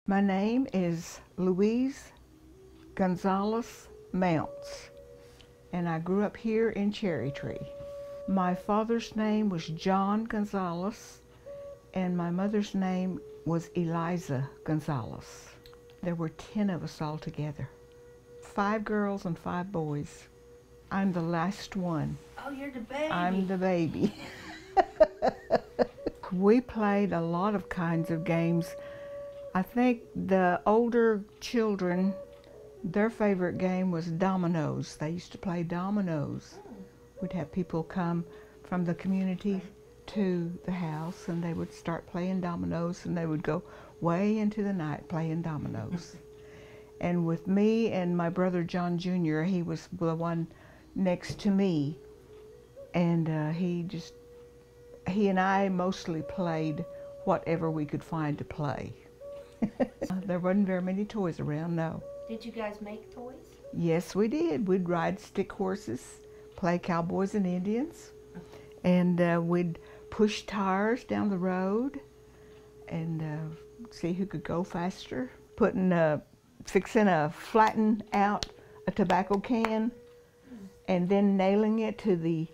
My name is Louise Gonzalez Mounce, and I grew up here in Cherokee. My father's name was John Gonzalez, and my mother's name was Eliza Gonzalez. There were 10 of us all together, 5 girls and 5 boys. I'm the last one. Oh, you're the baby. I'm the baby. We played a lot of kinds of games. I think the older children, their favorite game was dominoes. They used to play dominoes. We'd have people come from the community to the house and they would start playing dominoes, and they would go way into the night playing dominoes. And with me and my brother John Jr., he was the one next to me, and he and I mostly played whatever we could find to play. There wasn't very many toys around, no. Did you guys make toys? Yes, we did. We'd ride stick horses, play cowboys and Indians, and we'd push tires down the road and see who could go faster. Fixing a flatten out a tobacco can and then nailing it to the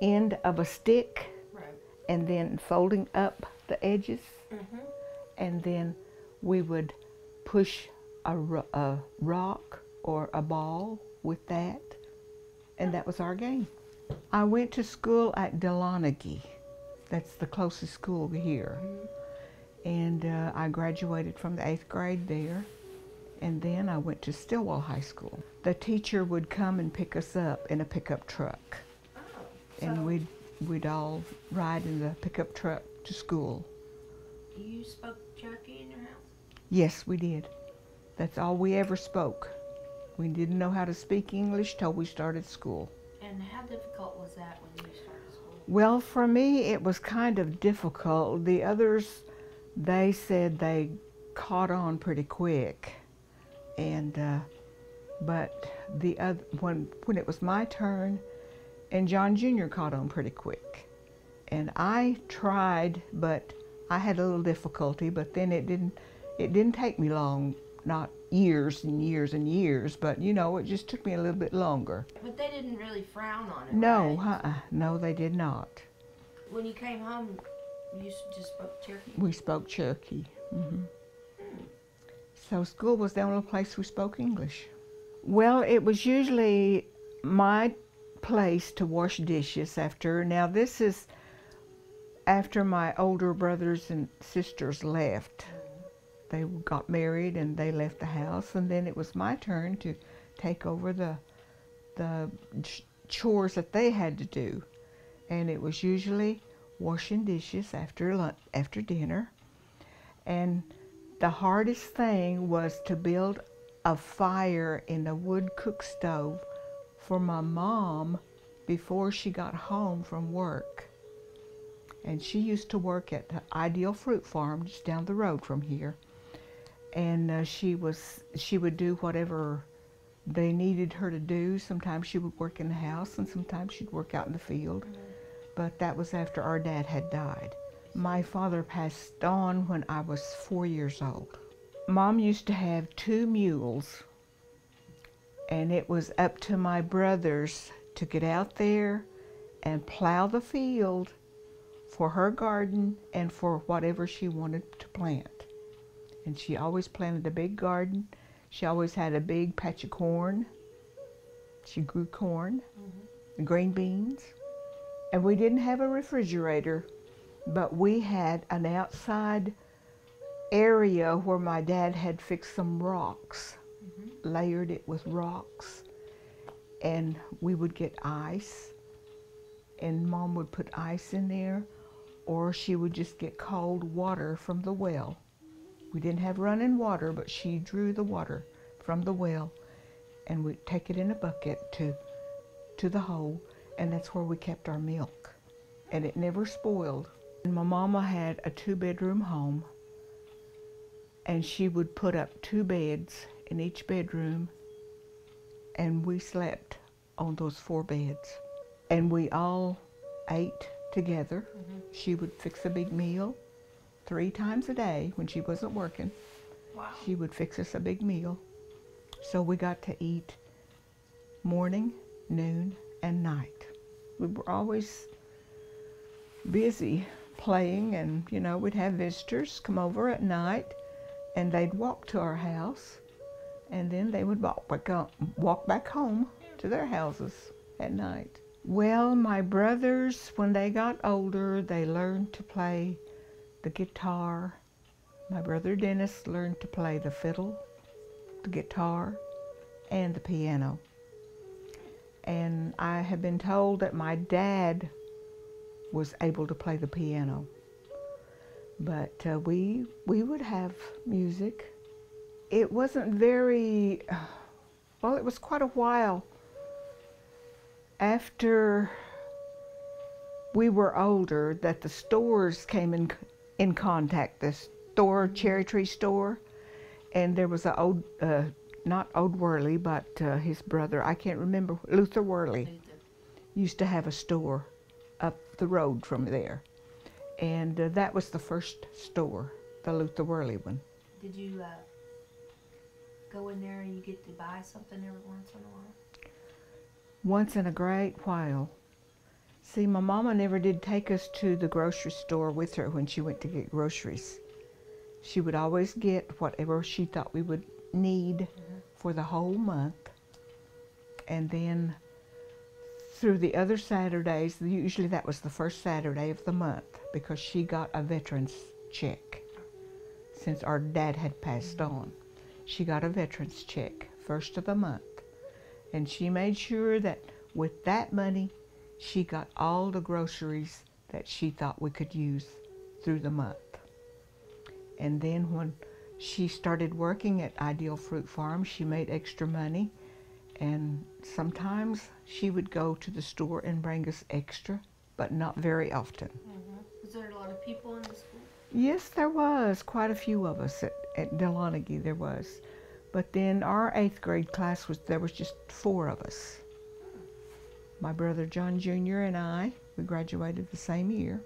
end of a stick, Right. and then folding up the edges, Mm-hmm. and then we would push a rock or a ball with that, and that was our game. I went to school at Delonaghy. That's the closest school here. And I graduated from the 8th grade there, and then I went to Stilwell High School. The teacher would come and pick us up in a pickup truck, Oh, and so we'd all ride in the pickup truck to school. you spoke Cherokee in your house? Yes, we did. That's all we ever spoke. We didn't know how to speak English till we started school. And how difficult was that when you started school? Well, for me, it was kind of difficult. The others, they said they caught on pretty quick. And, but when it was my turn, and John Jr. caught on pretty quick. And I tried, but I had a little difficulty, but then it didn't take me long, not years and years and years, but you know, it just took me a little bit longer. But they didn't really frown on it, No, right? no, they did not. When you came home, you just spoke Cherokee? We spoke Cherokee. So school was the only place we spoke English. Well, it was usually my place to wash dishes after. Now this is after my older brothers and sisters left. They got married and they left the house, and then it was my turn to take over the chores that they had to do. And it was usually washing dishes after dinner. And the hardest thing was to build a fire in a wood cook stove for my mom before she got home from work. And she used to work at the Ideal Fruit Farm just down the road from here. And she would do whatever they needed her to do. Sometimes she would work in the house, and sometimes she'd work out in the field. But that was after our dad had died. My father passed on when I was 4 years old. Mom used to have 2 mules, and it was up to my brothers to get out there and plow the field for her garden and for whatever she wanted to plant. And she always planted a big garden. She always had a big patch of corn. She grew corn and green beans. And we didn't have a refrigerator, but we had an outside area where my dad had fixed some rocks, layered it with rocks, and we would get ice, and Mom would put ice in there, or she would just get cold water from the well. We didn't have running water, but she drew the water from the well, and we'd take it in a bucket to the hole, and that's where we kept our milk. And it never spoiled. And my mama had a 2-bedroom home, and she would put up 2 beds in each bedroom, and we slept on those 4 beds. And we all ate together. She would fix a big meal 3 times a day when she wasn't working. Wow. She would fix us a big meal. So we got to eat morning, noon, and night. We were always busy playing, and you know, we'd have visitors come over at night, and they'd walk to our house, and then they would walk back home to their houses at night. Well, my brothers, when they got older, they learned to play the guitar. My brother Dennis learned to play the fiddle, the guitar, and the piano. And I have been told that my dad was able to play the piano. But we would have music. It wasn't very, well, it was quite a while after we were older that the stores came in contact. The store, Cherry Tree store, and there was a old, not Old Worley, but his brother, I can't remember, Luther Worley, used to have a store up the road from there. And that was the first store, the Luther Worley one. Did you go in there and you get to buy something every once in a while? Once in a great while. See, my mama never did take us to the grocery store with her when she went to get groceries. She would always get whatever she thought we would need for the whole month. And then through the other Saturdays, usually that was the first Saturday of the month, because she got a veteran's check. Since our dad had passed on, she got a veteran's check first of the month. And she made sure that with that money, she got all the groceries that she thought we could use through the month. And then when she started working at Ideal Fruit Farm, she made extra money. And sometimes she would go to the store and bring us extra, but not very often. Was there a lot of people in the school? Yes, there was. Quite a few of us at Delonaghy, there was. But then our 8th grade class, there was just 4 of us. My brother John Jr. and I, we graduated the same year.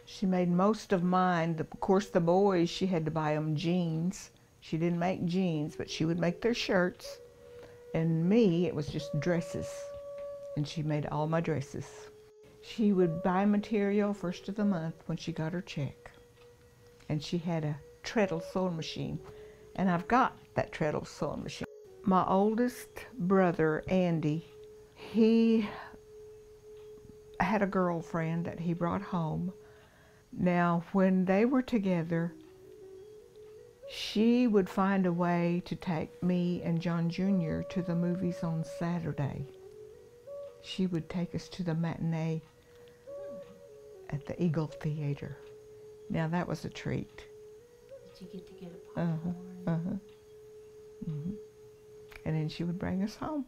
She made most of mine. Of course, the boys, she had to buy them jeans. She didn't make jeans, but she would make their shirts. And me, it was just dresses. And she made all my dresses. She would buy material first of the month when she got her check. And she had a treadle sewing machine. And I've got that treadle sewing machine. My oldest brother, Andy, he had a girlfriend that he brought home. Now, when they were together, she would find a way to take me and John Jr. to the movies on Saturday. She would take us to the matinee at the Eagle Theater. Now, that was a treat. Did you get to get a popcorn? And then she would bring us home.